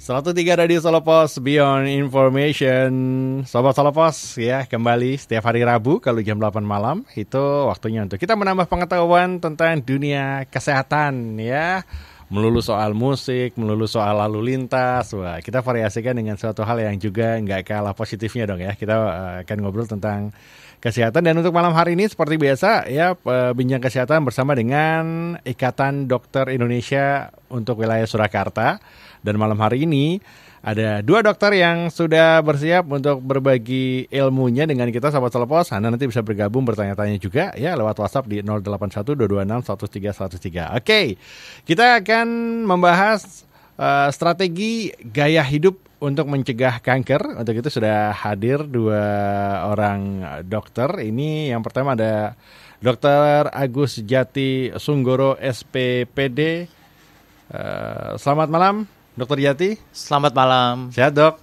103 Radio Solo Pos Beyond Information. Sobat Solo Pos ya, kembali setiap hari Rabu kalau jam 8 malam. Itu waktunya untuk kita menambah pengetahuan tentang dunia kesehatan ya. Melulu soal musik, melulu soal lalu lintas. Wah, kita variasikan dengan suatu hal yang juga nggak kalah positifnya dong ya. Kita akan ngobrol tentang kesehatan. Dan untuk malam hari ini seperti biasa ya, bincang kesehatan bersama dengan Ikatan Dokter Indonesia untuk wilayah Surakarta. Dan malam hari ini ada dua dokter yang sudah bersiap untuk berbagi ilmunya dengan kita, sahabat Telepos. Anda nanti bisa bergabung bertanya-tanya juga ya lewat WhatsApp di 0812261313. Oke, kita akan membahas strategi gaya hidup untuk mencegah kanker. Untuk itu sudah hadir dua orang dokter. Ini yang pertama ada Dr. Agus Jati Sunggoro SPPD. Selamat malam Dokter Jati. Selamat malam. Sehat dok?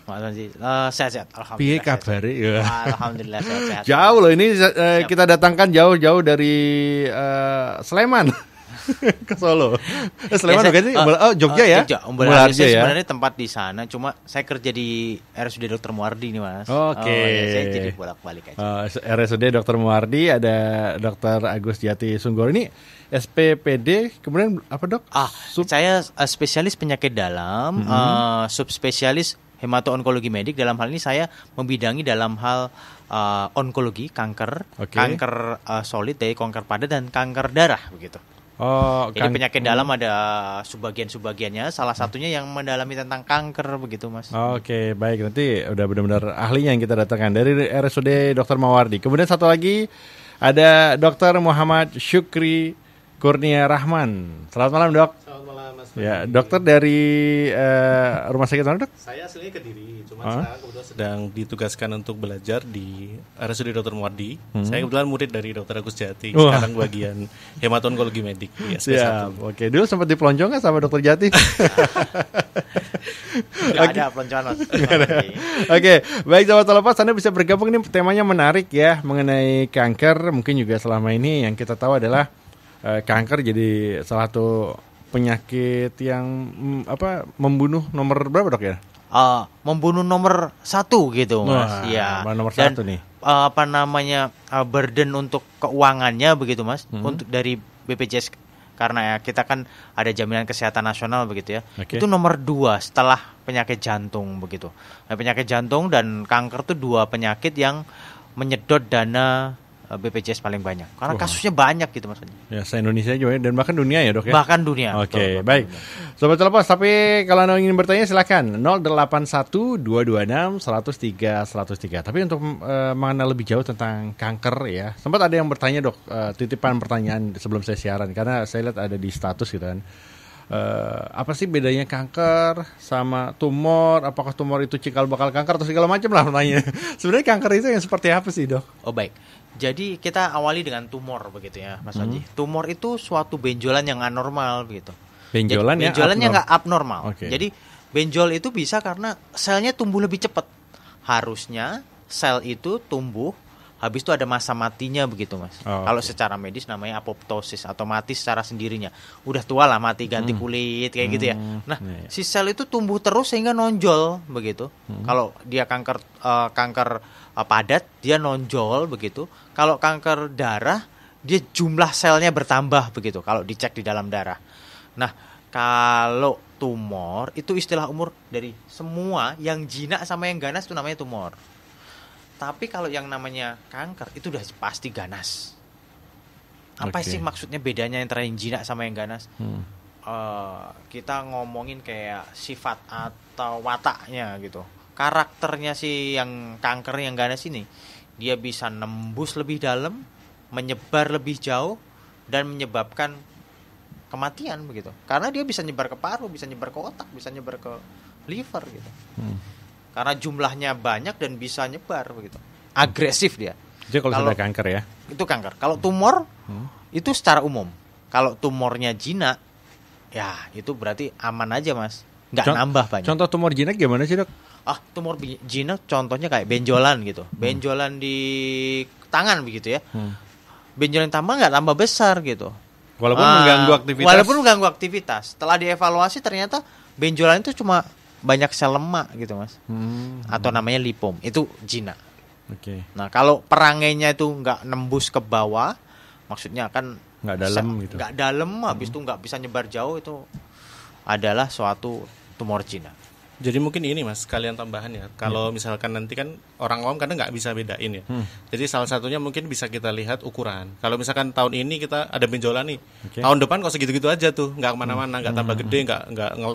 Sehat-sehat. Alhamdulillah. Piye kabare? Alhamdulillah sehat-sehat. Jauh loh ini kita datangkan jauh-jauh dari Sleman ke Solo. Sleman bukan sih? Jogja ya? Jogja. Umberharjo ya. Sebenarnya tempat di sana, cuma saya kerja di RSUD Dr. Muardi nih mas. Oke. Saya jadi bolak-balik aja. RSUD Dr. Muardi, ada Dr. Agus Jati Sunggoro. Ini SPPD, kemudian apa dok? Saya spesialis penyakit dalam, subspesialis hemato-onkologi medik. Dalam hal ini saya membidangi dalam hal onkologi, kanker, kanker solid, dari kanker padat dan kanker darah begitu. Jadi penyakit dalam ada subbagian-subbagiannya. Salah satunya yang mendalami tentang kanker begitu mas. Oke, baik, nanti udah benar-benar ahlinya yang kita datangkan dari RSUD Dr. Mawardi. Kemudian satu lagi ada Dr. Muhammad Syukri Kurnia Rahman. Selamat malam dok. Selamat malam mas. Ya, dokter dari rumah sakit mana dok? Saya aslinya Kediri, cuma sekarang kebetulan sedang ditugaskan untuk belajar di RSUD Dr. Muardi. Saya kebetulan murid dari Dr. Agus Jati. Sekarang bagian hemato-onkologi medik. Ya, oke. Dulu sempat dipelonjong nggak sama Dokter Jati? Nggak ada peloncoan mas. Oke, baik sahabat Telepas, Anda bisa bergabung. Ini temanya menarik ya, mengenai kanker. Mungkin juga selama ini yang kita tahu adalah kanker jadi salah satu penyakit yang membunuh nomor berapa dok ya? Membunuh nomor 1 gitu mas. Iya. Nomor 1 nih. Burden untuk keuangannya begitu mas. Untuk dari BPJS, karena ya kita kan ada jaminan kesehatan nasional begitu ya. Itu nomor 2 setelah penyakit jantung begitu. Nah, penyakit jantung dan kanker itu 2 penyakit yang menyedot dana BPJS paling banyak. Karena kasusnya banyak gitu maksudnya. Ya, se-Indonesia juga dan bahkan dunia ya dok ya? Bahkan dunia. Oke, baik. Sobat Telepos, tapi kalau Anda ingin bertanya silakan 081-226-103-103. Tapi untuk mengenal lebih jauh tentang kanker ya, sempat ada yang bertanya dok, titipan pertanyaan sebelum saya siaran. Karena saya lihat ada di status gitu kan. Apa sih bedanya kanker sama tumor? Apakah tumor itu cikal bakal kanker atau segala macam lah pertanyaannya. Sebenarnya kanker itu yang seperti apa sih dok? Oh baik. Jadi kita awali dengan tumor begitu ya Mas Haji. Tumor itu suatu benjolan yang anormal begitu. Benjolan yang nggak abnormal. Okay. Jadi benjol itu bisa karena selnya tumbuh lebih cepat. Harusnya sel itu tumbuh, habis itu ada masa matinya begitu mas. Kalau secara medis namanya apoptosis atau mati secara sendirinya. Udah tua lah mati, ganti kulit kayak gitu ya. Nah si sel itu tumbuh terus sehingga nonjol begitu. Kalau dia kanker padat dia nonjol begitu. Kalau kanker darah dia jumlah selnya bertambah begitu. Kalau dicek di dalam darah. Nah kalau tumor itu istilah umur dari semua yang jinak sama yang ganas itu namanya tumor. Tapi kalau yang namanya kanker itu udah pasti ganas. Apa sih maksudnya bedanya antara yang jinak sama yang ganas? Kita ngomongin kayak sifat atau wataknya gitu. Karakternya si yang kanker yang ganas ini, dia bisa nembus lebih dalam, menyebar lebih jauh, dan menyebabkan kematian begitu. Karena dia bisa nyebar ke paru, bisa nyebar ke otak, bisa nyebar ke liver gitu. Karena jumlahnya banyak dan bisa nyebar begitu. Agresif dia. Jadi kalau sudah kanker ya? Itu kanker. Kalau tumor itu secara umum. Kalau tumornya jinak, ya itu berarti aman aja mas. Nggak nambah banyak. Contoh tumor jinak gimana sih dok? Tumor jinak contohnya kayak benjolan gitu. Benjolan di tangan begitu ya. Benjolan tambah nggak tambah besar gitu. Walaupun mengganggu aktivitas. Walaupun mengganggu aktivitas. Setelah dievaluasi ternyata benjolan itu cuma banyak sel lemak gitu mas, atau namanya lipom, itu jinak. Nah kalau perangainya itu nggak nembus ke bawah, maksudnya kan nggak dalam gitu, nggak dalam, habis itu nggak bisa nyebar jauh, itu adalah suatu tumor jinak. Jadi mungkin ini mas, kalian tambahan ya. Kalau misalkan nanti kan orang awam kadang nggak bisa bedain ya. Jadi salah satunya mungkin bisa kita lihat ukuran. Kalau misalkan tahun ini kita ada benjolan nih, tahun depan kok segitu-gitu aja tuh, nggak kemana-mana, nggak tambah gede,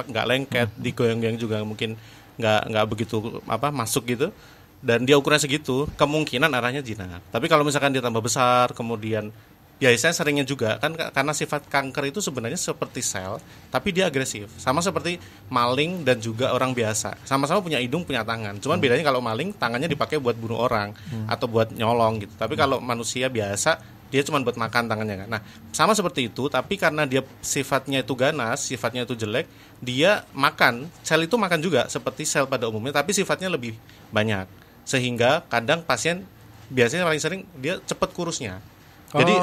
nggak lengket, digoyang-goyang juga mungkin nggak begitu masuk gitu. Dan dia ukuran segitu, kemungkinan arahnya jinak. Tapi kalau misalkan dia tambah besar, kemudian biasanya seringnya juga kan karena sifat kanker itu sebenarnya seperti sel, tapi dia agresif. Sama seperti maling dan juga orang biasa. Sama-sama punya hidung, punya tangan. Cuman bedanya kalau maling tangannya dipakai buat bunuh orang atau buat nyolong gitu. Tapi kalau manusia biasa dia cuma buat makan tangannya kan. Nah, sama seperti itu, tapi karena dia sifatnya itu ganas, sifatnya itu jelek, dia makan, sel itu makan juga seperti sel pada umumnya, tapi sifatnya lebih banyak. Sehingga kadang pasien biasanya paling sering dia cepat kurusnya. Jadi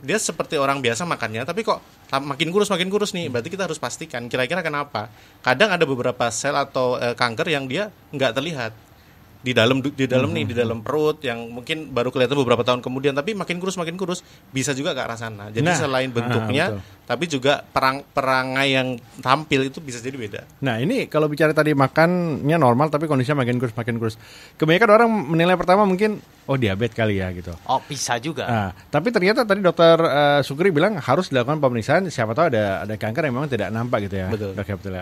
dia seperti orang biasa makannya, tapi kok makin kurus nih. Berarti kita harus pastikan kira-kira kenapa. Kadang ada beberapa sel atau kanker yang dia nggak terlihat di dalam nih, di dalam perut, yang mungkin baru kelihatan beberapa tahun kemudian, tapi makin kurus bisa juga ke arah sana. Jadi selain bentuknya, tapi juga perangai yang tampil itu bisa jadi beda. Nah ini kalau bicara tadi makannya normal tapi kondisinya makin kurus. Kebanyakan orang menilai pertama mungkin diabetes kali ya gitu. Bisa juga. Nah, tapi ternyata tadi dokter Sukri bilang harus dilakukan pemeriksaan, siapa tahu ada kanker yang memang tidak nampak gitu ya. Betul.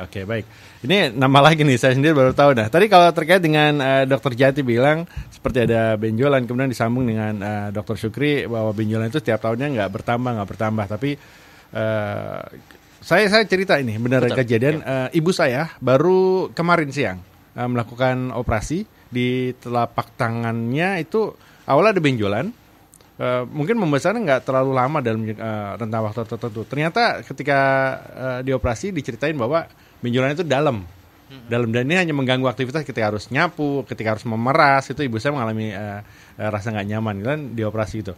Oke, baik. Ini nambah lagi nih, saya sendiri baru tahu. Nah, tadi kalau terkait dengan dokter Jati bilang seperti ada benjolan, kemudian disambung dengan dokter Sukri bahwa benjolan itu setiap tahunnya nggak bertambah, tapi saya cerita ini benar kejadian. Ibu saya baru kemarin siang melakukan operasi di telapak tangannya, itu awalnya ada benjolan, mungkin membesarnya nggak terlalu lama dalam rentang waktu tertentu. Ternyata ketika dioperasi diceritain bahwa benjolan itu dalam, dan ini hanya mengganggu aktivitas ketika harus nyapu, ketika harus memeras. Itu ibu saya mengalami rasa nggak nyaman dan dioperasi itu.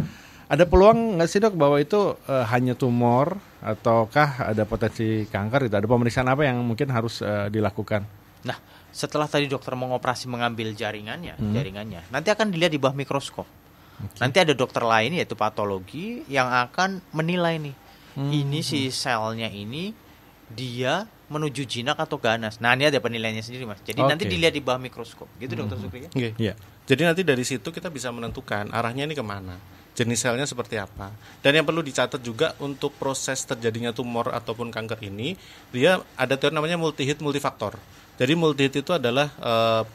Ada peluang nggak sih dok bahwa itu hanya tumor ataukah ada potensi kanker? Itu ada pemeriksaan apa yang mungkin harus dilakukan? Nah, setelah tadi dokter mengoperasi mengambil jaringannya, nanti akan dilihat di bawah mikroskop. Nanti ada dokter lain yaitu patologi yang akan menilai nih, ini si selnya ini dia menuju jinak atau ganas. Nah ini ada penilaiannya sendiri mas. Jadi nanti dilihat di bawah mikroskop, gitu dokter Sukri ya? Yeah. Jadi nanti dari situ kita bisa menentukan arahnya ini kemana, jenis selnya seperti apa. Dan yang perlu dicatat juga untuk proses terjadinya tumor ataupun kanker ini, dia ada teori namanya multi-hit multifaktor. Jadi multi-hit itu adalah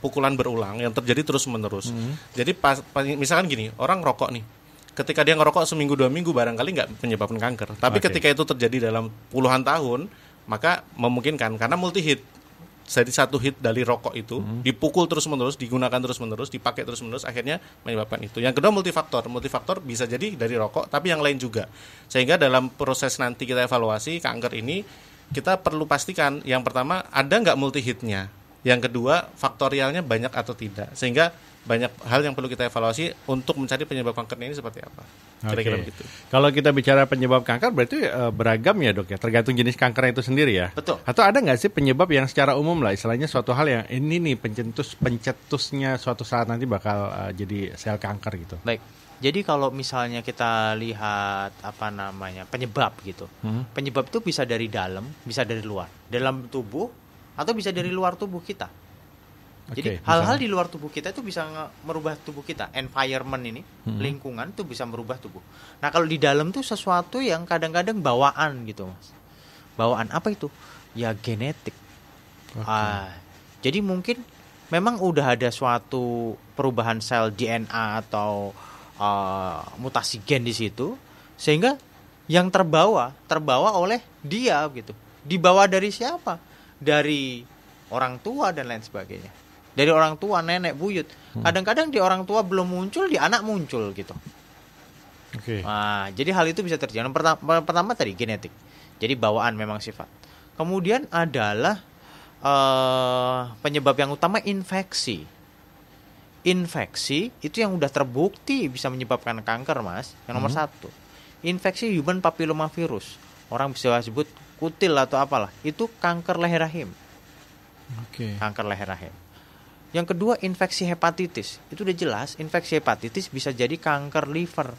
pukulan berulang yang terjadi terus-menerus. Jadi misalkan gini, orang rokok nih, ketika dia ngerokok seminggu 2 minggu barangkali nggak menyebabkan kanker. Tapi ketika itu terjadi dalam puluhan tahun, maka memungkinkan karena multi-hit. Jadi satu hit dari rokok itu dipukul terus-menerus, digunakan terus-menerus, dipakai terus-menerus, akhirnya menyebabkan itu. Yang kedua multifaktor bisa jadi dari rokok, tapi yang lain juga. Sehingga dalam proses nanti kita evaluasi kanker ini, kita perlu pastikan yang pertama ada nggak multi-hitnya, yang kedua faktorialnya banyak atau tidak. Sehingga banyak hal yang perlu kita evaluasi untuk mencari penyebab kanker ini seperti apa. Kira-kira begitu. Kalau kita bicara penyebab kanker berarti beragam ya dok ya, tergantung jenis kanker itu sendiri ya. Betul. Atau ada nggak sih penyebab yang secara umum lah, istilahnya suatu hal yang ini nih pencetusnya suatu saat nanti bakal jadi sel kanker gitu. Baik. Jadi kalau misalnya kita lihat penyebab gitu, penyebab itu bisa dari dalam, bisa dari luar, dalam tubuh atau bisa dari luar tubuh kita. Jadi hal-hal di luar tubuh kita itu bisa merubah tubuh kita. Environment ini, lingkungan itu bisa merubah tubuh. Nah kalau di dalam tuh sesuatu yang kadang-kadang bawaan gitu mas. Bawaan apa itu? Ya genetik. Jadi mungkin memang udah ada suatu perubahan sel DNA atau mutasi gen di situ, sehingga yang terbawa oleh dia gitu. Dibawa dari siapa? Dari orang tua dan lain sebagainya. Dari orang tua, nenek, buyut. Kadang-kadang di orang tua belum muncul, di anak muncul gitu. Nah, jadi hal itu bisa terjadi. Pertama tadi genetik. Jadi bawaan memang sifat. Kemudian adalah penyebab yang utama infeksi. Infeksi itu yang udah terbukti bisa menyebabkan kanker mas. Yang nomor 1, infeksi human papillomavirus. Orang bisa sebut kutil atau apalah. Itu kanker leher rahim. Kanker leher rahim. Yang kedua, infeksi hepatitis. Itu udah jelas, infeksi hepatitis bisa jadi kanker liver.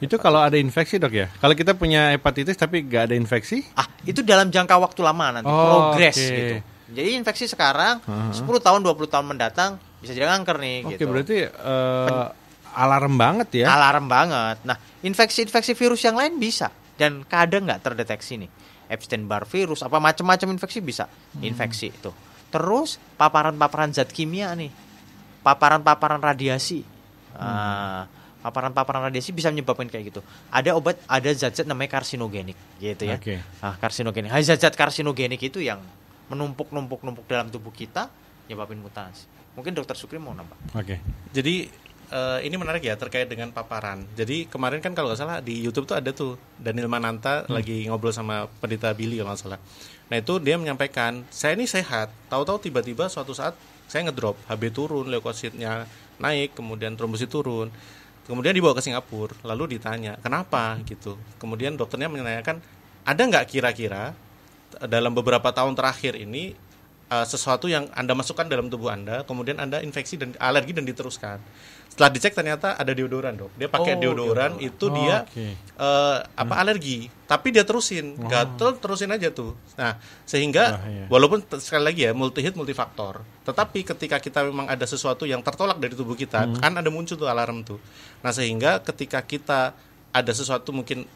Itu kalau ada infeksi, Dok, ya? Kalau kita punya hepatitis tapi nggak ada infeksi? Itu dalam jangka waktu lama nanti, progres gitu. Jadi infeksi sekarang 10 tahun, 20 tahun mendatang bisa jadi kanker nih gitu. Berarti alarm banget ya? Alarm banget. Nah, infeksi-infeksi virus yang lain bisa dan kadang nggak terdeteksi nih. Epstein-Barr virus, apa macam-macam infeksi bisa. Infeksi itu. Terus paparan-paparan zat kimia nih, paparan-paparan radiasi, paparan-paparan radiasi bisa menyebabkan kayak gitu. Ada obat, ada zat-zat namanya karsinogenik, gitu ya. Karsinogenik, zat-zat karsinogenik itu yang menumpuk dalam tubuh kita, nyebabin mutasi. Mungkin Dokter Sukri mau nambah. Jadi ini menarik ya terkait dengan paparan. Jadi kemarin kan kalau nggak salah di YouTube tuh ada tuh Daniel Mananta lagi ngobrol sama pendeta Billy kalau nggak salah. Nah itu dia menyampaikan, saya ini sehat, tahu-tahu tiba-tiba suatu saat saya ngedrop, HB turun, leukositnya naik, kemudian trombosit turun, kemudian dibawa ke Singapura, lalu ditanya kenapa gitu. Kemudian dokternya menanyakan, ada nggak kira-kira dalam beberapa tahun terakhir ini sesuatu yang Anda masukkan dalam tubuh Anda, kemudian Anda infeksi dan alergi dan diteruskan. Setelah dicek ternyata ada deodoran, Dok. Dia pakai deodoran itu dia alergi, tapi dia terusin, gatel terusin aja tuh. Nah, sehingga walaupun sekali lagi ya multi-hit multifaktor, tetapi ketika kita memang ada sesuatu yang tertolak dari tubuh kita, kan ada muncul tuh alarm tuh. Nah, sehingga ketika kita ada sesuatu mungkin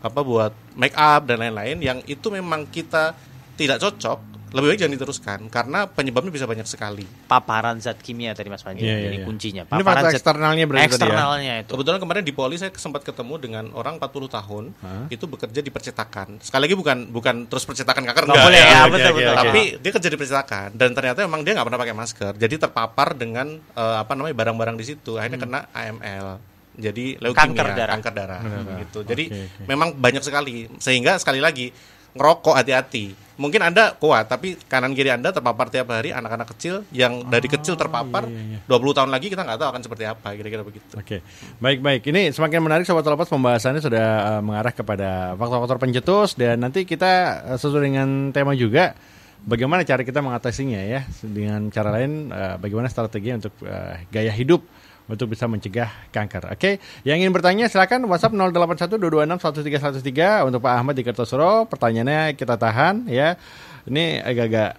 buat make up dan lain-lain yang itu memang kita tidak cocok, lebih baik jangan diteruskan karena penyebabnya bisa banyak sekali. Paparan zat kimia tadi Mas Panji, ini kuncinya. Paparan ini eksternalnya berarti eksternalnya ya? Itu. Kebetulan kemarin di Poli saya sempat ketemu dengan orang 40 tahun itu bekerja di percetakan. Sekali lagi bukan terus percetakan kanker enggak boleh ya, betul. Tapi dia kerja di percetakan dan ternyata memang dia nggak pernah pakai masker. Jadi terpapar dengan barang-barang di situ. Akhirnya kena AML. Jadi leukemia, kanker darah. Gitu. Jadi memang banyak sekali. Sehingga sekali lagi ngerokok hati-hati. Mungkin Anda kuat, tapi kanan kiri Anda terpapar tiap hari, anak-anak kecil yang dari kecil terpapar, 20 tahun lagi kita nggak tahu akan seperti apa, kira-kira begitu. Baik. Ini semakin menarik Sobat Lepas, pembahasannya sudah mengarah kepada faktor-faktor pencetus dan nanti kita sesuai dengan tema juga bagaimana cara kita mengatasinya ya, dengan cara lain bagaimana strategi untuk gaya hidup untuk bisa mencegah kanker. Yang ingin bertanya silakan WhatsApp 0812261313 untuk Pak Ahmad di Kertosuro. Pertanyaannya kita tahan ya. Ini agak-agak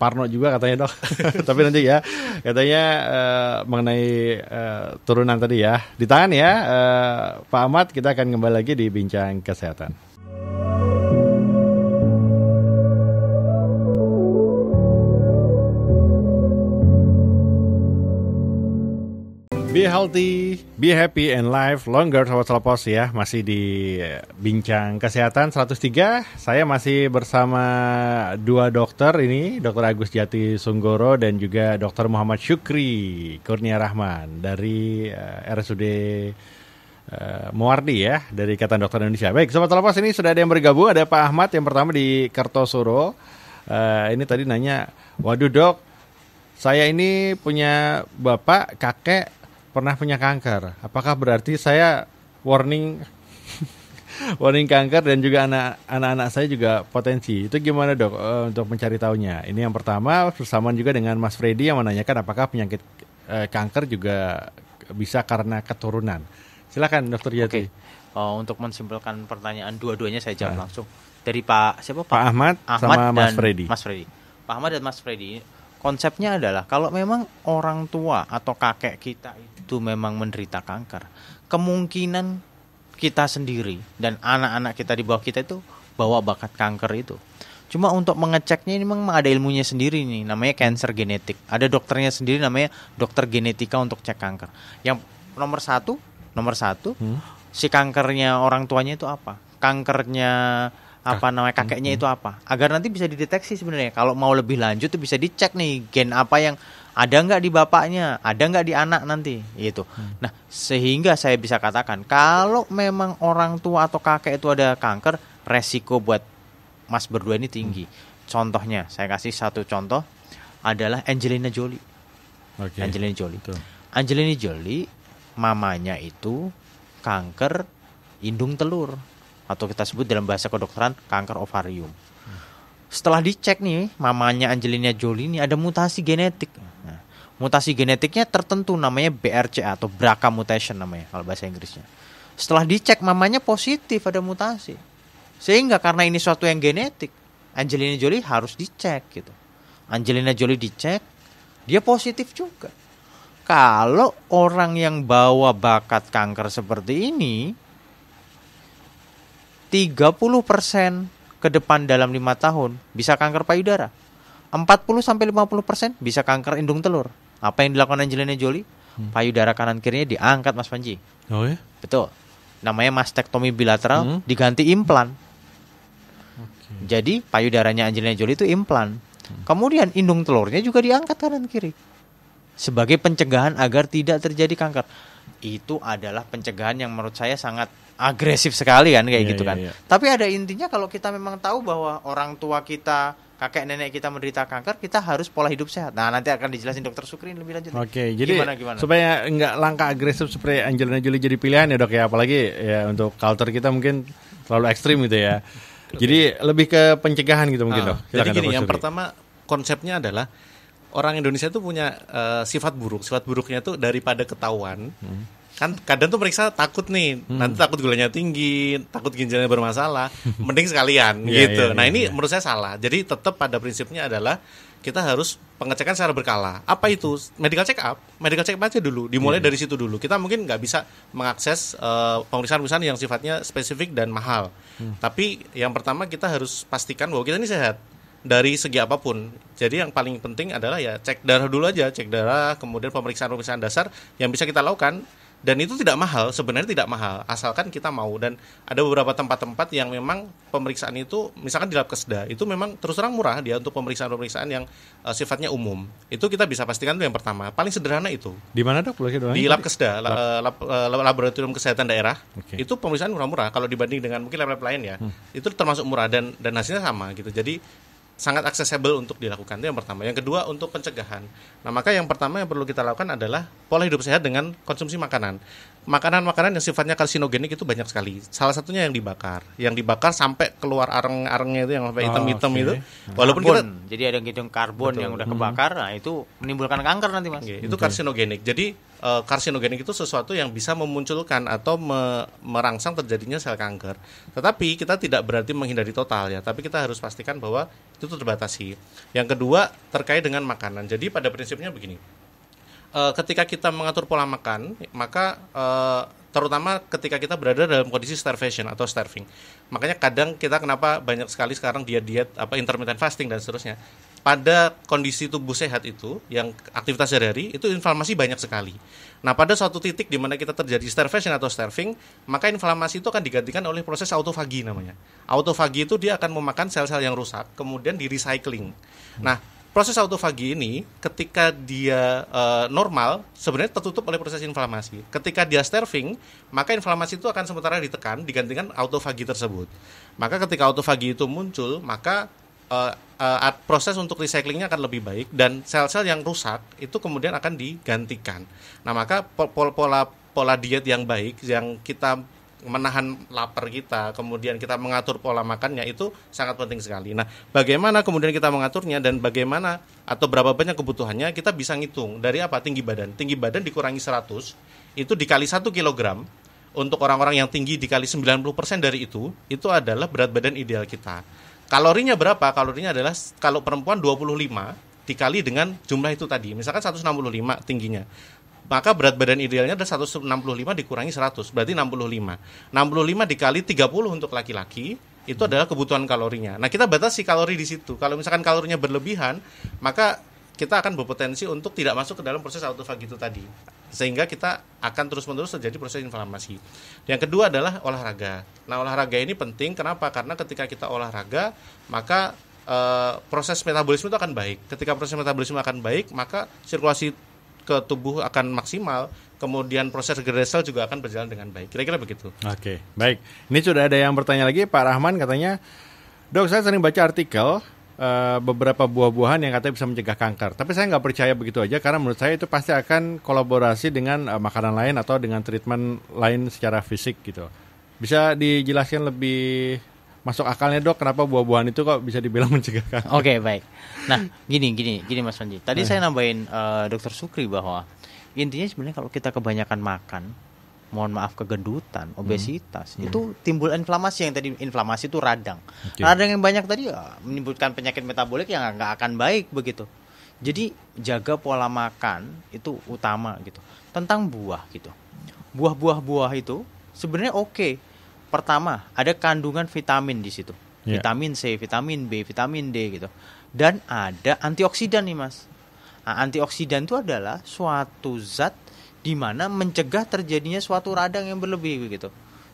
parno juga katanya, Dok. Tapi nanti ya katanya mengenai turunan tadi ya. Ditahan ya Pak Ahmad, kita akan kembali lagi di Bincang Kesehatan. Be healthy, be happy, and live longer, Sobat Telepos ya. Masih di Bincang Kesehatan 103. Saya masih bersama dua dokter ini, Dr. Agus Jati Sunggoro dan juga Dr. Muhammad Syukri Kurnia Rahman dari RSUD Muwardi ya, dari Ikatan Dokter Indonesia. Baik, Sobat Telepos, ini sudah ada yang bergabung. Ada Pak Ahmad yang pertama di Kertosuro. Ini tadi nanya, waduh Dok, saya ini punya bapak, kakek pernah punya kanker. Apakah berarti saya warning kanker dan juga anak-anak saya juga potensi? Itu gimana, Dok, untuk mencari tahunya? Ini yang pertama, bersamaan juga dengan Mas Freddy yang menanyakan apakah penyakit kanker juga bisa karena keturunan. Silakan Dokter Jati. Untuk mensimpulkan pertanyaan dua-duanya saya jawab langsung. Dari Pak Ahmad sama Mas Freddy. Pak Ahmad dan Mas Freddy. Konsepnya adalah kalau memang orang tua atau kakek kita itu memang menderita kanker, kemungkinan kita sendiri dan anak-anak kita di bawah kita itu bawa bakat kanker itu. Cuma untuk mengeceknya ini memang ada ilmunya sendiri nih, namanya cancer genetik. Ada dokternya sendiri namanya dokter genetika untuk cek kanker. Yang nomor satu, si kankernya orang tuanya itu apa? Kankernya kakeknya itu apa, agar nanti bisa dideteksi sebenarnya. Kalau mau lebih lanjut tuh bisa dicek nih gen apa yang ada nggak di bapaknya, ada nggak di anak nanti gitu. Nah, sehingga saya bisa katakan kalau memang orang tua atau kakek itu ada kanker, resiko buat Mas berdua ini tinggi. Contohnya, saya kasih satu contoh adalah Angelina Jolie. Angelina Jolie mamanya itu kanker indung telur, atau kita sebut dalam bahasa kedokteran kanker ovarium. Setelah dicek nih, mamanya Angelina Jolie ini ada mutasi genetik. Nah, mutasi genetiknya tertentu, namanya BRCA atau BRCA mutation namanya kalau bahasa Inggrisnya. Setelah dicek mamanya positif ada mutasi. Sehingga karena ini suatu yang genetik, Angelina Jolie harus dicek gitu. Angelina Jolie dicek, dia positif juga. Kalau orang yang bawa bakat kanker seperti ini, 30% ke depan dalam 5 tahun bisa kanker payudara. 40-50% bisa kanker indung telur. Apa yang dilakukan Angelina Jolie? Payudara kanan kirinya diangkat, Mas Panji. Oh ya? Betul. Namanya mastektomi bilateral, diganti implan. Jadi payudaranya Angelina Jolie itu implan. Kemudian indung telurnya juga diangkat kanan kiri. Sebagai pencegahan agar tidak terjadi kanker. Itu adalah pencegahan yang menurut saya sangat agresif sekali kan kayak gitu kan. Tapi ada intinya kalau kita memang tahu bahwa orang tua kita, kakek nenek kita menderita kanker, kita harus pola hidup sehat. Nah, nanti akan dijelasin Dokter Sukri lebih lanjut. Oke, jadi gimana? supaya nggak langkah agresif seperti Angelina Jolie jadi pilihan ya Dok ya, apalagi ya untuk culture kita mungkin terlalu ekstrim gitu ya. Jadi lebih ke pencegahan gitu mungkin Dok. Jadi gini, yang pertama konsepnya adalah orang Indonesia itu punya sifat buruk. Sifat buruknya itu daripada ketahuan. Kan kadang tuh meriksa takut nih, nanti takut gulanya tinggi, takut ginjalnya bermasalah, mending sekalian gitu. Nah ini menurut saya salah. Jadi tetap pada prinsipnya adalah kita harus pengecekan secara berkala. Apa itu? Medical check up aja dulu. Dimulai dari situ dulu. Kita mungkin nggak bisa mengakses pemeriksaan-pemeriksaan yang sifatnya spesifik dan mahal. Tapi yang pertama kita harus pastikan bahwa kita ini sehat dari segi apapun. Jadi yang paling penting adalah ya cek darah dulu aja, cek darah, kemudian pemeriksaan dasar yang bisa kita lakukan. Dan itu tidak mahal, sebenarnya tidak mahal, asalkan kita mau. Dan ada beberapa tempat-tempat yang memang pemeriksaan itu, misalkan di Labkesda, itu memang terus terang murah dia untuk pemeriksaan-pemeriksaan yang sifatnya umum. Itu kita bisa pastikan itu yang pertama. Paling sederhana itu. Di mana Dok? Di Labkesda, Laboratorium Kesehatan Daerah. Itu pemeriksaan murah-murah kalau dibanding dengan mungkin lab-lab lain ya. Itu termasuk murah dan hasilnya sama gitu. Jadi sangat aksesibel untuk dilakukan, itu yang pertama. Yang kedua untuk pencegahan. Nah maka yang pertama yang perlu kita lakukan adalah pola hidup sehat dengan konsumsi makanan. Makanan-makanan yang sifatnya karsinogenik itu banyak sekali. Salah satunya yang dibakar sampai keluar areng-arengnya itu yang sampai hitam-hitam itu. Walaupun karbon. Jadi ada gitu karbon yang udah kebakar, nah itu menimbulkan kanker nanti Mas. Itu karsinogenik. Jadi karsinogenik itu sesuatu yang bisa memunculkan atau merangsang terjadinya sel kanker. Tetapi kita tidak berarti menghindari total ya, tapi kita harus pastikan bahwa itu terbatasi. Yang kedua terkait dengan makanan. Jadi pada prinsipnya begini. Ketika kita mengatur pola makan, maka terutama ketika kita berada dalam kondisi starvation atau starving. Makanya kadang kita kenapa banyak sekali sekarang diet intermittent fasting dan seterusnya. Pada kondisi tubuh sehat itu, yang aktivitas sehari-hari, itu inflamasi banyak sekali. Nah, pada suatu titik di mana kita terjadi starvation atau starving, maka inflamasi itu akan digantikan oleh proses autofagi namanya. Autofagi itu dia akan memakan sel-sel yang rusak, kemudian di-recycling. Nah, proses autofagi ini ketika dia normal, sebenarnya tertutup oleh proses inflamasi. Ketika dia starving, maka inflamasi itu akan sementara ditekan, digantikan autofagi tersebut. Maka ketika autofagi itu muncul, maka proses untuk recyclingnya akan lebih baik dan sel-sel yang rusak itu kemudian akan digantikan. Nah maka pola diet yang baik yang kita menahan lapar kita, kemudian kita mengatur pola makannya itu sangat penting sekali. Nah bagaimana kemudian kita mengaturnya dan bagaimana atau berapa banyak kebutuhannya kita bisa ngitung dari apa tinggi badan dikurangi 100 itu dikali 1 kilogram. Untuk orang-orang yang tinggi dikali 90% dari itu adalah berat badan ideal kita. Kalorinya berapa? Kalorinya adalah kalau perempuan 25 dikali dengan jumlah itu tadi. Misalkan 165 tingginya. Maka berat badan idealnya adalah 165 dikurangi 100, berarti 65. 65 dikali 30 untuk laki-laki, itu adalah kebutuhan kalorinya. Nah, kita batasi kalori di situ. Kalau misalkan kalorinya berlebihan, maka kita akan berpotensi untuk tidak masuk ke dalam proses autofagi itu tadi. Sehingga kita akan terus-menerus terjadi proses inflamasi. Yang kedua adalah olahraga. Nah, olahraga ini penting. Kenapa? Karena ketika kita olahraga, maka proses metabolisme itu akan baik. Ketika proses metabolisme akan baik, maka sirkulasi ke tubuh akan maksimal. Kemudian proses regenerasi sel juga akan berjalan dengan baik. Kira-kira begitu. Oke, baik. Ini sudah ada yang bertanya lagi. Pak Rahman katanya, Dok, saya sering baca artikel beberapa buah-buahan yang katanya bisa mencegah kanker. Tapi saya nggak percaya begitu aja karena menurut saya itu pasti akan kolaborasi dengan makanan lain atau dengan treatment lain secara fisik gitu. Bisa dijelaskan lebih masuk akalnya dok, kenapa buah-buahan itu kok bisa dibilang mencegah kanker? Oke, baik. Nah, gini Mas Panji. Tadi saya nambahin Dokter Sukri bahwa intinya sebenarnya kalau kita kebanyakan makan, mohon maaf kegendutan, obesitas, itu timbul inflamasi. Yang tadi inflamasi itu radang. Radang yang banyak tadi menimbulkan penyakit metabolik yang nggak akan baik begitu. Jadi jaga pola makan itu utama gitu. Tentang buah gitu. Buah itu sebenarnya oke. Pertama, ada kandungan vitamin di situ. Vitamin C, vitamin B, vitamin D gitu. Dan ada antioksidan nih Mas. Nah, antioksidan itu adalah suatu zat di mana mencegah terjadinya suatu radang yang berlebih gitu.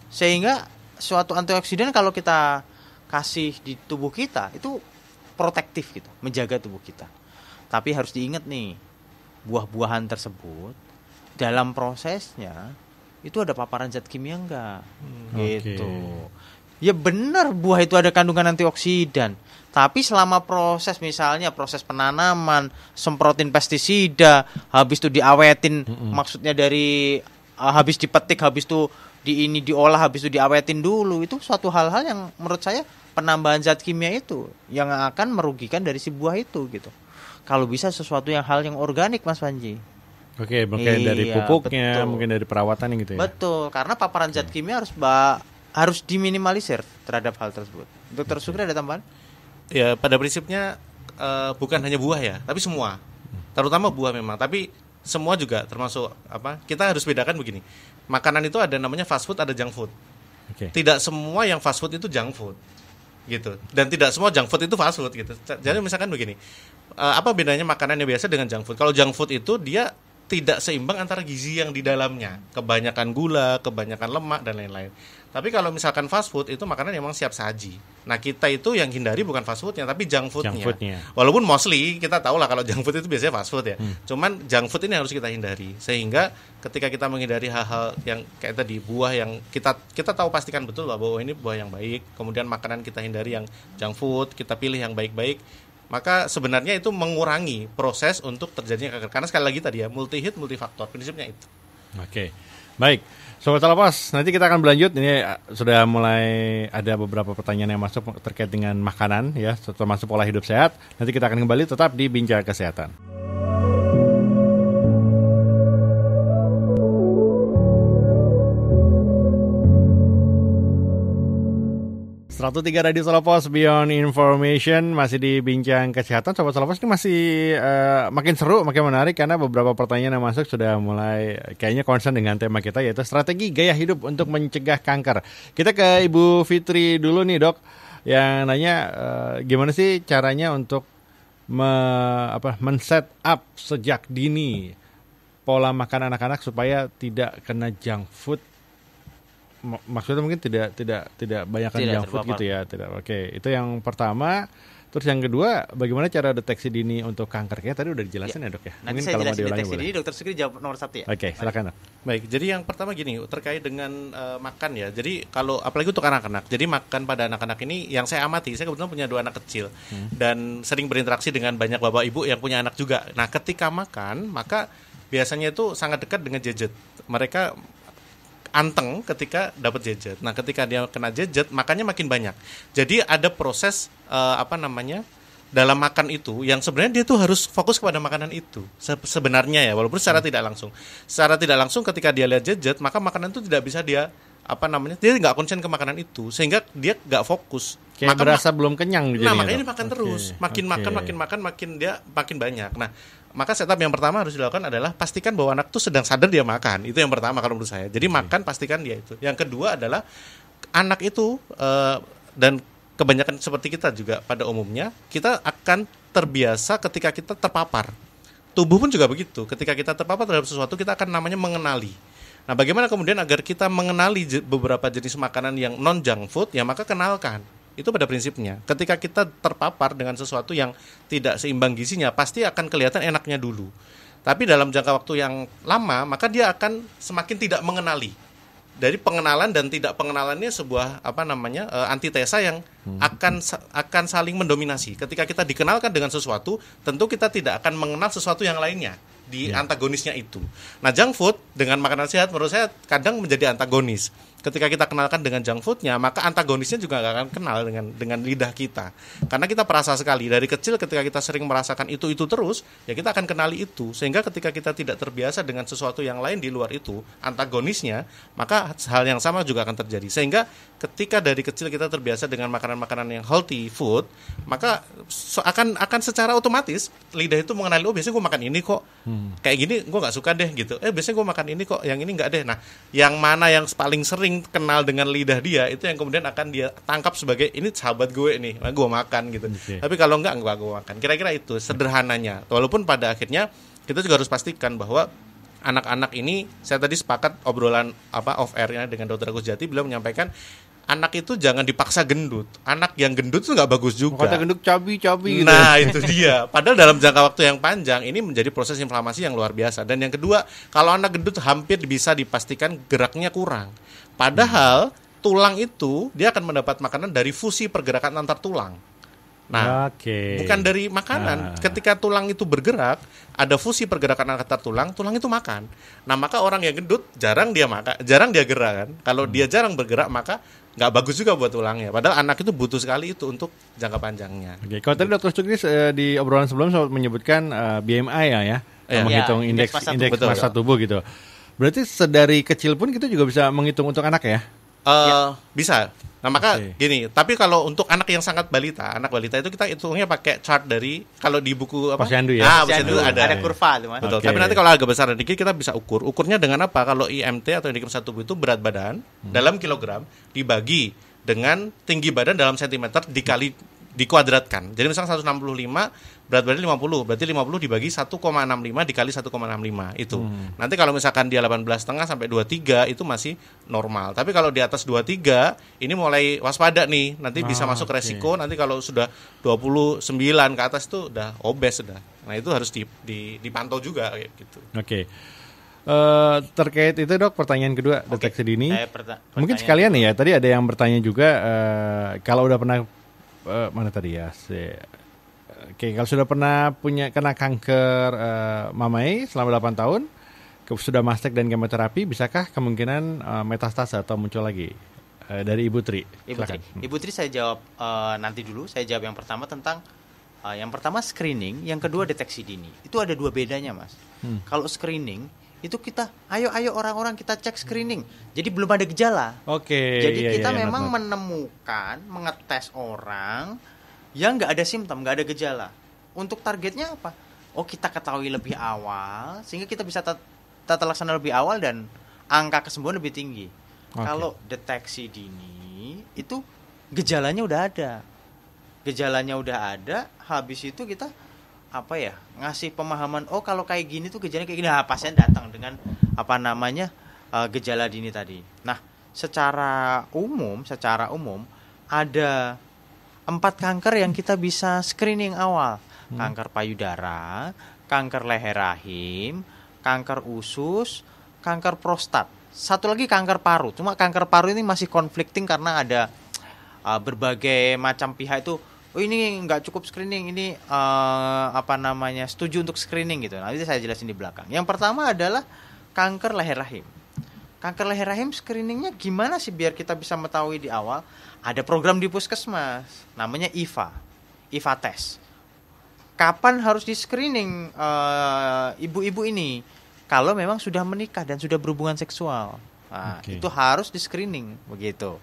Sehingga suatu antioksidan kalau kita kasih di tubuh kita itu protektif gitu, menjaga tubuh kita. Tapi harus diingat nih, buah-buahan tersebut dalam prosesnya itu ada paparan zat kimia enggak? Gitu. Ya benar buah itu ada kandungan antioksidan. Tapi selama proses misalnya proses penanaman, semprotin pestisida, habis itu diawetin, maksudnya dari habis dipetik, habis itu diolah, habis itu diawetin dulu, itu suatu hal-hal yang menurut saya penambahan zat kimia itu yang akan merugikan dari si buah itu gitu. Kalau bisa sesuatu hal yang organik Mas Panji. Oke, mungkin dari pupuknya, betul. Mungkin dari perawatan gitu ya. Betul, karena paparan zat kimia harus diminimalisir terhadap hal tersebut. Dokter Sukri ada tambahan? Ya, pada prinsipnya bukan hanya buah ya, tapi semua. Terutama buah memang, tapi semua juga termasuk apa? Kita harus bedakan begini. Makanan itu ada namanya fast food, ada junk food. Tidak semua yang fast food itu junk food. Gitu. Dan tidak semua junk food itu fast food gitu. Jadi misalkan begini. Apa bedanya makanan yang biasa dengan junk food? Kalau junk food itu dia tidak seimbang antara gizi yang di dalamnya, kebanyakan gula, kebanyakan lemak dan lain-lain. Tapi kalau misalkan fast food itu makanan yang memang siap saji. Nah kita itu yang hindari bukan fast foodnya, tapi junk foodnya. Walaupun mostly kita tahu lah kalau junk food itu biasanya fast food ya. Cuman junk food ini harus kita hindari. Sehingga ketika kita menghindari hal-hal yang kayak tadi buah yang kita tahu pastikan betul bahwa ini buah yang baik. Kemudian makanan kita hindari yang junk food, kita pilih yang baik-baik. Maka sebenarnya itu mengurangi proses untuk terjadinya kanker. Karena sekali lagi tadi ya, multi-hit, multifaktor. Prinsipnya itu. Oke, baik. Sobat Talapas, nanti kita akan berlanjut. Ini sudah mulai ada beberapa pertanyaan yang masuk terkait dengan makanan, ya, termasuk pola hidup sehat. Nanti kita akan kembali tetap di Bincang Kesehatan. 103 Radio Solopos Beyond Information masih di Bincang Kesehatan. Sobat Solopos ini masih makin seru, makin menarik karena beberapa pertanyaan yang masuk sudah mulai kayaknya concern dengan tema kita, yaitu strategi gaya hidup untuk mencegah kanker. Kita ke Ibu Fitri dulu nih dok, yang nanya gimana sih caranya untuk men-set up sejak dini pola makan anak-anak supaya tidak kena junk food. Maksudnya mungkin tidak banyakkan junk food gitu ya, tidak. Oke, itu yang pertama. Terus yang kedua, bagaimana cara deteksi dini untuk kanker? Kayaknya tadi udah dijelasin ya dok ya. Nanti mungkin saya jelasin deteksi dini, Dokter Sukri jawab nomor 1 ya. Oke, silakan dok. Baik, jadi yang pertama gini, terkait dengan makan ya. Jadi kalau apalagi untuk anak-anak, jadi makan pada anak-anak ini yang saya amati, saya kebetulan punya 2 anak kecil dan sering berinteraksi dengan banyak bapak ibu yang punya anak juga. Nah, ketika makan, maka biasanya itu sangat dekat dengan gadget. Mereka anteng ketika dapat gadget. Nah, ketika dia kena gadget, makannya makin banyak. Jadi ada proses dalam makan itu yang sebenarnya dia tuh harus fokus kepada makanan itu. Sebenarnya ya, walaupun secara tidak langsung. Secara tidak langsung ketika dia lihat gadget, maka makanan itu tidak bisa dia dia nggak konsen ke makanan itu, sehingga dia nggak fokus. Kayak berasa belum kenyang gitu. Nah, makanya dia makan terus. Makin makin dia makin banyak. Nah, maka setup yang pertama harus dilakukan adalah pastikan bahwa anak tuh sedang sadar dia makan. Itu yang pertama kalau menurut saya. Jadi makan pastikan dia itu. Yang kedua adalah anak itu dan kebanyakan seperti kita juga pada umumnya, kita akan terbiasa ketika kita terpapar. Tubuh pun juga begitu. Ketika kita terpapar terhadap sesuatu, kita akan namanya mengenali. Nah, bagaimana kemudian agar kita mengenali beberapa jenis makanan yang non junk food, ya maka kenalkan. Itu pada prinsipnya. Ketika kita terpapar dengan sesuatu yang tidak seimbang gizinya, pasti akan kelihatan enaknya dulu. Tapi dalam jangka waktu yang lama, maka dia akan semakin tidak mengenali. Dari pengenalan dan tidak pengenalannya sebuah antitesa yang akan saling mendominasi. Ketika kita dikenalkan dengan sesuatu, tentu kita tidak akan mengenal sesuatu yang lainnya di antagonisnya itu. Nah, junk food dengan makanan sehat menurut saya kadang menjadi antagonis. Ketika kita kenalkan dengan junk foodnya, maka antagonisnya juga gak akan kenal dengan lidah kita. Karena kita perasa sekali dari kecil ketika kita sering merasakan itu terus, ya kita akan kenali itu. Sehingga ketika kita tidak terbiasa dengan sesuatu yang lain di luar itu, antagonisnya, maka hal yang sama juga akan terjadi. Sehingga ketika dari kecil kita terbiasa dengan makanan-makanan yang healthy food, maka akan secara otomatis lidah itu mengenali, oh biasanya gue makan ini kok, kayak gini gue gak suka deh gitu. Biasanya gue makan ini kok, yang ini gak deh. Nah, yang mana yang paling sering kenal dengan lidah dia, itu yang kemudian akan dia tangkap sebagai ini sahabat gue nih, gue makan gitu. Tapi kalau enggak gue makan. Kira-kira itu sederhananya. Walaupun pada akhirnya kita juga harus pastikan bahwa anak-anak ini, saya tadi sepakat obrolan off air-nya dengan Dr. Agus Jati, beliau menyampaikan anak itu jangan dipaksa gendut. Anak yang gendut itu nggak bagus juga. Kata gendut cabi gitu. Nah itu dia. Padahal dalam jangka waktu yang panjang ini menjadi proses inflamasi yang luar biasa. Dan yang kedua, kalau anak gendut hampir bisa dipastikan geraknya kurang. Padahal tulang itu dia akan mendapat makanan dari fusi pergerakan antar tulang. Nah, bukan dari makanan. Ketika tulang itu bergerak, ada fusi pergerakan antar tulang itu makan. Nah, maka orang yang gendut jarang dia gerak kan. Kalau dia jarang bergerak, maka nggak bagus juga buat tulangnya. Padahal anak itu butuh sekali itu untuk jangka panjangnya. Kalau tadi Dr. Sugris di obrolan sebelum sempat menyebutkan BMI ya, menghitung indeks massa tubuh gitu. Berarti sedari kecil pun kita juga bisa menghitung untuk anak ya? Bisa. Nah maka gini, tapi kalau untuk anak yang sangat balita, anak balita itu kita hitungnya pakai chart dari, kalau di buku Posyandu ya? Posyandu ada kurva tuh Mas. Betul. Tapi nanti kalau agak besar dikit kita bisa ukurnya dengan apa? Kalau IMT atau indeks massa tubuh itu berat badan dalam kilogram dibagi dengan tinggi badan dalam sentimeter dikuadratkan. Jadi misalnya 165, berat badan 50, berarti 50 dibagi 1,65 dikali 1,65 itu. Nanti kalau misalkan dia 18,5 sampai 23 itu masih normal. Tapi kalau di atas 23 ini mulai waspada nih. Nanti bisa masuk resiko, nanti kalau sudah 29 ke atas itu udah obes sudah. Nah, itu harus dipantau juga kayak gitu. Terkait itu Dok, pertanyaan kedua, deteksi dini. Mungkin sekalian nih ya, tadi ada yang bertanya juga kalau udah pernah mana tadi ya? Kalau sudah pernah kena kanker mamai selama 8 tahun, sudah mastek dan kemoterapi, bisakah kemungkinan metastase atau muncul lagi? Dari Ibu Tri. Ibu Tri saya jawab nanti dulu. Saya jawab yang pertama tentang yang pertama screening, yang kedua deteksi dini. Itu ada dua bedanya, Mas. Kalau screening itu kita ayo orang-orang kita cek screening. Jadi belum ada gejala. Jadi kita memang menemukan, mengetes orang yang nggak ada simptom, nggak ada gejala. Untuk targetnya apa? Kita ketahui lebih awal sehingga kita bisa tata laksana lebih awal dan angka kesembuhan lebih tinggi. Kalau deteksi dini itu gejalanya udah ada. Habis itu kita ngasih pemahaman, kalau kayak gini tuh gejalanya kayak gini. Nah, pasien datang dengan gejala dini tadi. Nah, secara umum ada 4 kanker yang kita bisa screening awal. Kanker payudara, kanker leher rahim, kanker usus, kanker prostat. Satu lagi kanker paru. Cuma kanker paru ini masih conflicting karena ada berbagai macam pihak itu. Ini nggak cukup screening, ini setuju untuk screening gitu. Nanti saya jelasin di belakang. Yang pertama adalah kanker leher rahim. Kanker leher rahim screeningnya gimana sih biar kita bisa mengetahui di awal? Ada program di puskesmas, namanya IVA test. Kapan harus di screening ibu-ibu ini? Kalau memang sudah menikah dan sudah berhubungan seksual, itu harus di screening begitu.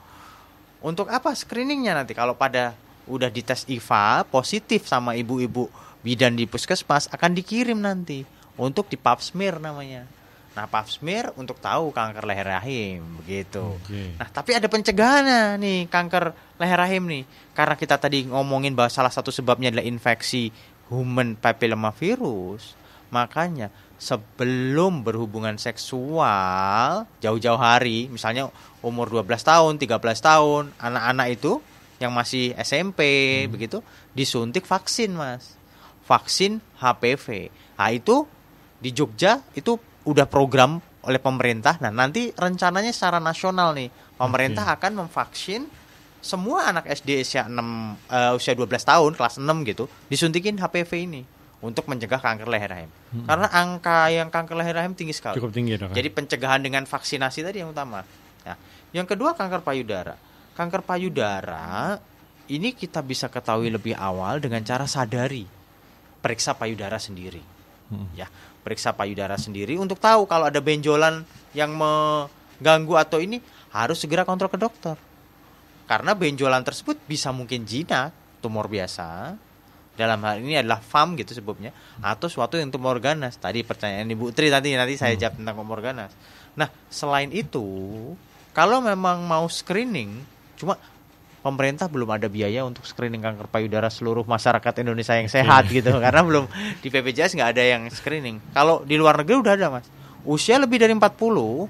Untuk apa screeningnya nanti? Kalau pada udah dites IVA positif sama ibu-ibu bidan di puskesmas, akan dikirim nanti untuk di pap smear namanya. Nah, pap smear untuk tahu kanker leher rahim begitu. Nah, tapi ada pencegahannya nih kanker leher rahim nih. Karena kita tadi ngomongin bahwa salah satu sebabnya adalah infeksi human papillomavirus. Makanya sebelum berhubungan seksual jauh-jauh hari, misalnya umur 12 tahun, 13 tahun, anak-anak itu yang masih SMP begitu disuntik vaksin, Mas. Vaksin HPV. Nah, itu di Jogja itu udah program oleh pemerintah. Nah, nanti rencananya secara nasional nih pemerintah akan memvaksin semua anak SD usia 12 tahun kelas 6 gitu disuntikin HPV ini untuk mencegah kanker leher rahim. Karena angka yang kanker leher rahim tinggi sekali. Cukup tinggi, Dok. Jadi pencegahan dengan vaksinasi tadi yang utama. Nah, yang kedua kanker payudara. Kanker payudara ini kita bisa ketahui lebih awal dengan cara sadari. Periksa payudara sendiri. Ya, periksa payudara sendiri untuk tahu kalau ada benjolan yang mengganggu atau ini harus segera kontrol ke dokter. Karena benjolan tersebut bisa mungkin jinak, tumor biasa. Dalam hal ini adalah FAM gitu sebabnya, atau suatu yang tumor ganas. Tadi pertanyaan Ibu Tri nanti saya jawab tentang tumor ganas. Nah, selain itu, kalau memang mau screening, cuma pemerintah belum ada biaya untuk screening kanker payudara seluruh masyarakat Indonesia yang sehat gitu, karena belum di BPJS nggak ada yang screening. Kalau di luar negeri udah ada, Mas. Usia lebih dari 40,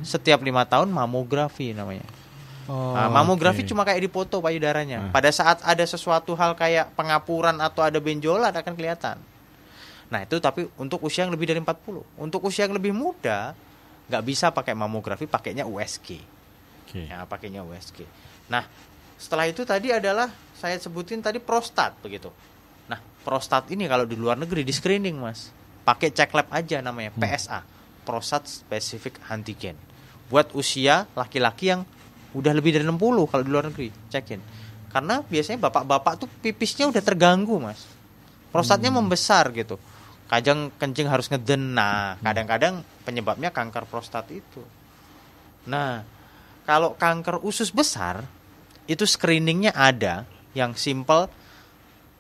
setiap 5 tahun mamografi namanya. Mamografi cuma kayak dipoto payudaranya. Pada saat ada sesuatu hal kayak pengapuran atau ada benjolan akan kelihatan. Nah itu tapi untuk usia yang lebih dari 40. Untuk usia yang lebih muda nggak bisa pakai mamografi, pakainya USG. Ya, pakainya USG. Nah setelah itu tadi adalah saya sebutin tadi prostat begitu. Nah prostat ini kalau di luar negeri di screening, Mas, pakai cek lab aja namanya PSA, prostat specific antigen. Buat usia laki-laki yang udah lebih dari 60 kalau di luar negeri, cekin. Karena biasanya bapak-bapak tuh pipisnya udah terganggu, Mas. Prostatnya membesar gitu. Kadang kencing harus ngeden. Nah, kadang-kadang penyebabnya kanker prostat itu. Nah, kalau kanker usus besar itu screeningnya ada yang simple,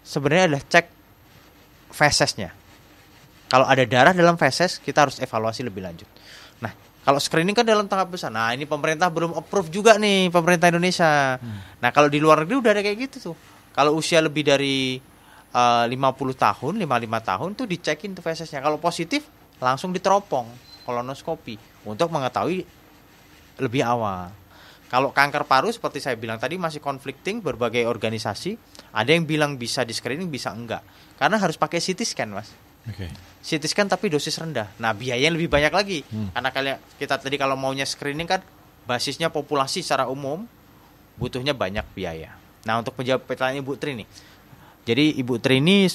sebenarnya adalah cek fesesnya. Kalau ada darah dalam feses, kita harus evaluasi lebih lanjut. Nah, kalau screening kan dalam tahap besar. Nah, ini pemerintah belum approve juga nih, pemerintah Indonesia. Nah, kalau di luar negeri udah ada kayak gitu tuh. Kalau usia lebih dari 50 tahun, 55 tahun tuh dicekin tuh fesesnya. Kalau positif, langsung diteropong kolonoskopi untuk mengetahui lebih awal. Kalau kanker paru seperti saya bilang tadi masih conflicting berbagai organisasi. Ada yang bilang bisa di screening, bisa enggak. Karena harus pakai CT scan, Mas. CT scan tapi dosis rendah. Nah biayanya lebih banyak lagi. Karena kita tadi kalau maunya screening kan basisnya populasi secara umum, butuhnya banyak biaya. Nah untuk menjawab pertanyaan Ibu Tri nih. Jadi Ibu Tri ini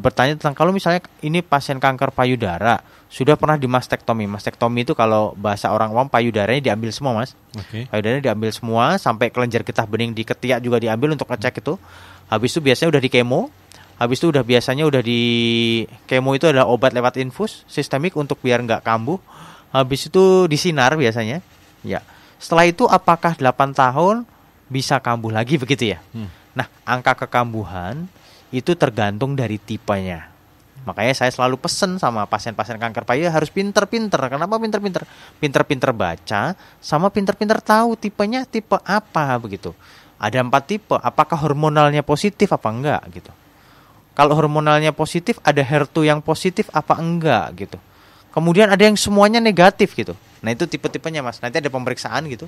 bertanya tentang kalau misalnya ini pasien kanker payudara sudah pernah di mastektomi. Mastektomi itu kalau bahasa orang awam payudaranya diambil semua, Mas. Payudaranya diambil semua sampai kelenjar getah bening di ketiak juga diambil untuk ngecek itu. Habis itu biasanya udah di kemo. Habis itu biasanya udah di kemo itu adalah obat lewat infus sistemik untuk biar nggak kambuh. Habis itu disinar biasanya. Ya. Setelah itu apakah 8 tahun bisa kambuh lagi begitu ya? Nah, angka kekambuhan itu tergantung dari tipenya. Makanya saya selalu pesen sama pasien-pasien kanker payudara harus pinter-pinter. Kenapa pinter-pinter? Pinter-pinter baca sama pinter-pinter tahu tipenya tipe apa begitu. Ada 4 tipe. Apakah hormonalnya positif apa enggak gitu. Kalau hormonalnya positif, ada HER2 yang positif apa enggak gitu. Kemudian ada yang semuanya negatif gitu. Nah itu tipe-tipenya, Mas. Nanti ada pemeriksaan gitu.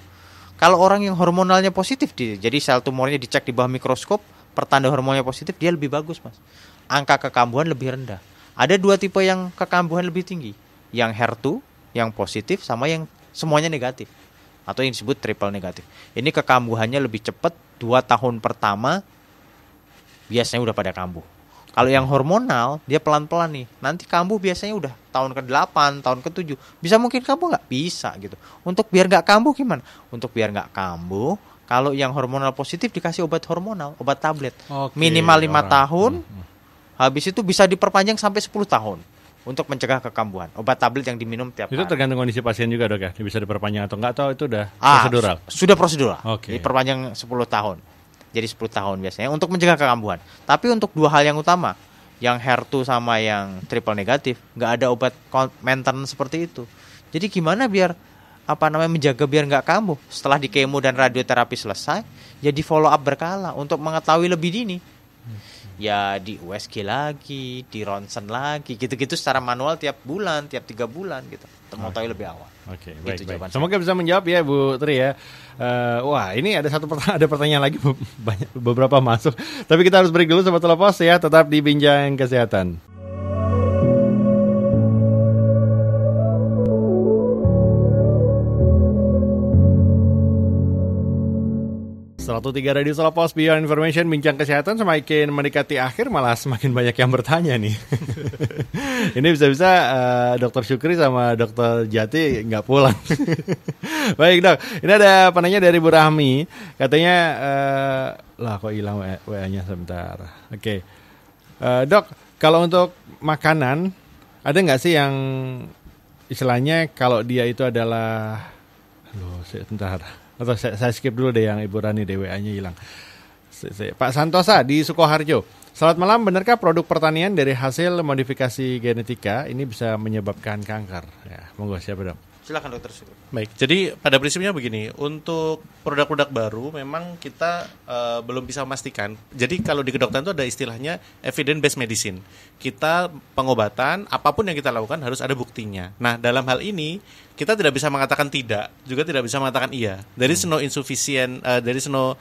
Kalau orang yang hormonalnya positif, jadi sel tumornya dicek di bawah mikroskop, pertanda hormonnya positif, dia lebih bagus, Mas. Angka kekambuhan lebih rendah. Ada 2 tipe yang kekambuhan lebih tinggi. Yang HER2, yang positif, sama yang semuanya negatif. Atau yang disebut triple negatif. Ini kekambuhannya lebih cepat, 2 tahun pertama, biasanya udah pada kambuh. Kalau yang hormonal, dia pelan-pelan nih. Nanti kambuh biasanya udah tahun ke-8, tahun ke-7. Bisa mungkin kambuh nggak? Bisa gitu. Untuk biar nggak kambuh gimana? Untuk biar nggak kambuh, kalau yang hormonal positif dikasih obat hormonal, obat tablet. Minimal 5 tahun, habis itu bisa diperpanjang sampai 10 tahun. Untuk mencegah kekambuhan. Obat tablet yang diminum tiap hari. Itu tergantung kondisi pasien juga, Dok ya? Bisa diperpanjang atau enggak, atau itu udah prosedural? Sudah prosedural. Diperpanjang 10 tahun. Jadi 10 tahun biasanya untuk mencegah kekambuhan. Tapi untuk 2 hal yang utama, yang HER2 sama yang triple negatif, nggak ada obat maintenance seperti itu. Jadi gimana biar menjaga biar nggak kambuh? Setelah di kemo dan radioterapi selesai, ya di follow up berkala untuk mengetahui lebih dini. Ya di USG lagi, di ronsen lagi, gitu-gitu secara manual tiap bulan, tiap 3 bulan gitu. Untuk mengetahui lebih awal. Baik. Semoga bisa menjawab ya Bu Tri ya. Wah ini ada ada pertanyaan lagi beberapa masuk. Tapi kita harus break dulu Sobat Telepos ya. Tetap di Bincang Kesehatan. 103 Radio Salapos Beyond Information, bincang kesehatan semakin mendekati akhir, malah semakin banyak yang bertanya nih. Ini bisa-bisa Dr. Syukri sama Dr. Jati nggak pulang. Baik dok, ini ada penanya dari Bu Rahmi, katanya lah kok hilang WA-nya sebentar. Oke. Dok, kalau untuk makanan ada nggak sih yang istilahnya kalau dia itu adalah, sebentar, atau saya skip dulu deh yang Ibu Rani, DWA-nya hilang. Pak Santosa di Sukoharjo. Selamat malam, benarkah produk pertanian dari hasil modifikasi genetika ini bisa menyebabkan kanker? Ya, monggo siapa dok? Silakan dokter Syukri. Baik, jadi pada prinsipnya begini, untuk produk-produk baru memang kita belum bisa memastikan. Jadi kalau di kedokteran itu ada istilahnya evidence based medicine. Kita pengobatan, apapun yang kita lakukan harus ada buktinya. Nah, dalam hal ini kita tidak bisa mengatakan tidak, juga tidak bisa mengatakan iya. There is no insufficient, there is no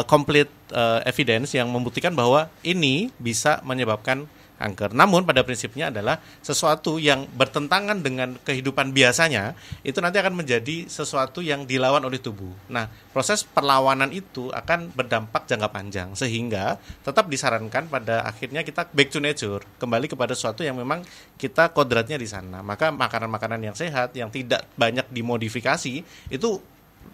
complete evidence yang membuktikan bahwa ini bisa menyebabkan kanker. Namun pada prinsipnya adalah sesuatu yang bertentangan dengan kehidupan biasanya, itu nanti akan menjadi sesuatu yang dilawan oleh tubuh. Nah, proses perlawanan itu akan berdampak jangka panjang, sehingga tetap disarankan pada akhirnya kita back to nature, kembali kepada sesuatu yang memang kita kodratnya di sana. Maka makanan-makanan yang sehat, yang tidak banyak dimodifikasi, itu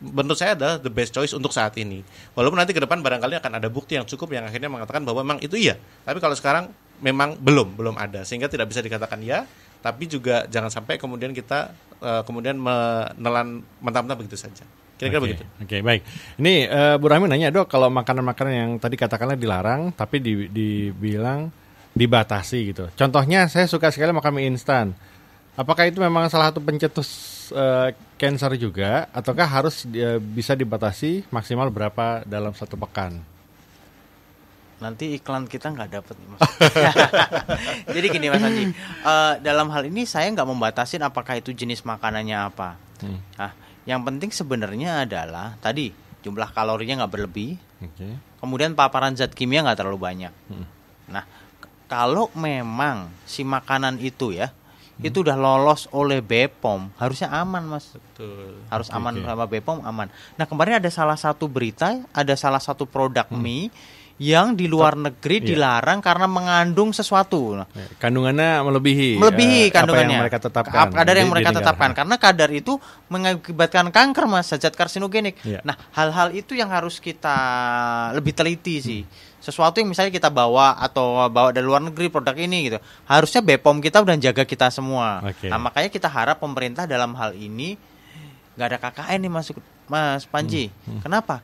menurut saya adalah the best choice untuk saat ini. Walaupun nanti ke depan barangkali akan ada bukti yang cukup yang akhirnya mengatakan bahwa memang itu iya. Tapi kalau sekarang memang belum ada, sehingga tidak bisa dikatakan ya, tapi juga jangan sampai kemudian kita kemudian menelan mentah-mentah begitu saja. Kira-kira begitu. Oke, baik. Ini Bu Rahmi nanya, dok, kalau makanan-makanan yang tadi katakanlah dilarang, tapi dibilang dibatasi gitu. Contohnya saya suka sekali makan mie instan. Apakah itu memang salah satu pencetus cancer juga, ataukah harus bisa dibatasi maksimal berapa dalam satu pekan? Nanti iklan kita nggak dapat nih Mas. Jadi gini Mas Anji, dalam hal ini saya nggak membatasin apakah itu jenis makanannya apa. Nah, yang penting sebenarnya adalah tadi jumlah kalorinya nggak berlebih, kemudian paparan zat kimia nggak terlalu banyak. Nah, kalau memang si makanan itu ya, itu udah lolos oleh BPOM, harusnya aman Mas. Betul. Harus aman sama BPOM, aman. Nah, kemarin ada salah satu berita, ada salah satu produk mie yang di luar negeri dilarang karena mengandung sesuatu. Kandungannya melebihi kandungannya. Apa yang mereka tetapkan. Kadar yang mereka tetapkan. Karena kadar itu mengakibatkan kanker Mas, zat karsinogenik. Nah, hal-hal itu yang harus kita lebih teliti sih. Sesuatu yang misalnya kita bawa dari luar negeri produk ini gitu. Harusnya BPOM kita udah jaga kita semua. Nah, makanya kita harap pemerintah dalam hal ini nggak ada KKN nih Mas Panji. Kenapa?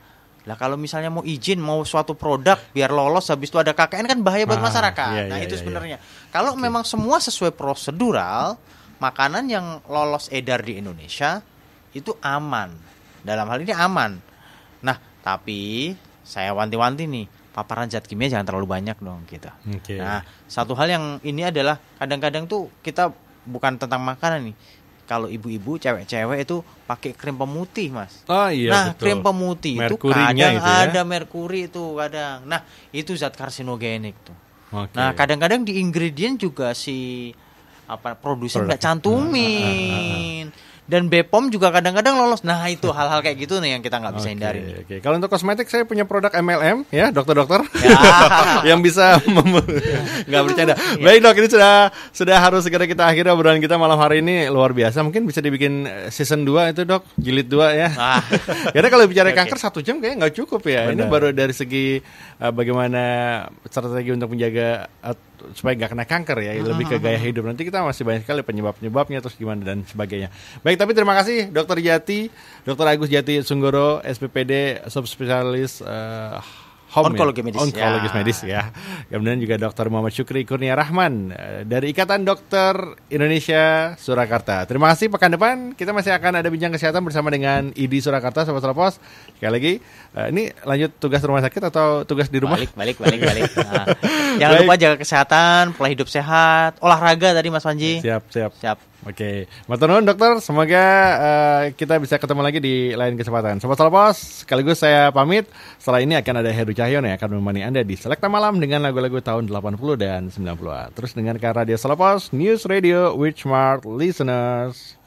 Lah kalau misalnya mau izin mau suatu produk biar lolos habis itu ada KKN kan bahaya buat masyarakat. Itu sebenarnya. Kalau memang semua sesuai prosedural, makanan yang lolos edar di Indonesia itu aman. Dalam hal ini aman. Nah, tapi saya wanti-wanti nih, paparan zat kimia jangan terlalu banyak dong kita. Nah, satu hal yang ini adalah kadang-kadang tuh kita bukan tentang makanan nih. Kalau ibu-ibu, cewek-cewek itu pakai krim pemutih, Mas. Oh iya, nah, betul. krim pemutih itu kadang itu ada merkuri itu kadang. Nah, itu zat karsinogenik tuh. Nah, kadang-kadang di ingredient juga si produsen nggak cantumin. Dan BPOM juga kadang-kadang lolos. Nah, itu hal-hal kayak gitu nih yang kita nggak bisa hindari. Kalau untuk kosmetik saya punya produk MLM ya, dokter-dokter yang bisa nggak bercanda. Baik dok, ini sudah harus segera kita akhiri obrolan kita malam hari ini, luar biasa. Mungkin bisa dibikin season 2 itu dok, jilid 2 ya. Karena kalau bicara kanker 1 jam kayaknya nggak cukup ya. Benar. Ini baru dari segi bagaimana strategi untuk menjaga supaya nggak kena kanker ya, lebih ke gaya hidup. Nanti kita masih banyak sekali penyebab-penyebabnya terus gimana dan sebagainya. Baik, tapi terima kasih Dr. Jati, Dr. Agus Jati Sunggoro, SPPD subspesialis Onkologi medis ya. Kemudian juga Dr. Muhammad Syukri Kurnia Rahman dari Ikatan Dokter Indonesia Surakarta. Terima kasih. Pekan depan kita masih akan ada bincang kesehatan bersama dengan ID Surakarta, Sobat Salapos. Sekali lagi, ini lanjut tugas rumah sakit atau tugas di rumah? Balik. Nah, jangan lupa jaga kesehatan, pola hidup sehat, olahraga tadi Mas Panji. Siap. Oke, matur nuwun dokter. Semoga kita bisa ketemu lagi di lain kesempatan. Sobat Salapos, sekaligus saya pamit. Setelah ini akan ada Heru Cahyono yang akan menemani Anda di Selekta Malam dengan lagu-lagu tahun 80 dan 90-an. Terus dengarkan Radio Salapos, News Radio with Smart Listeners.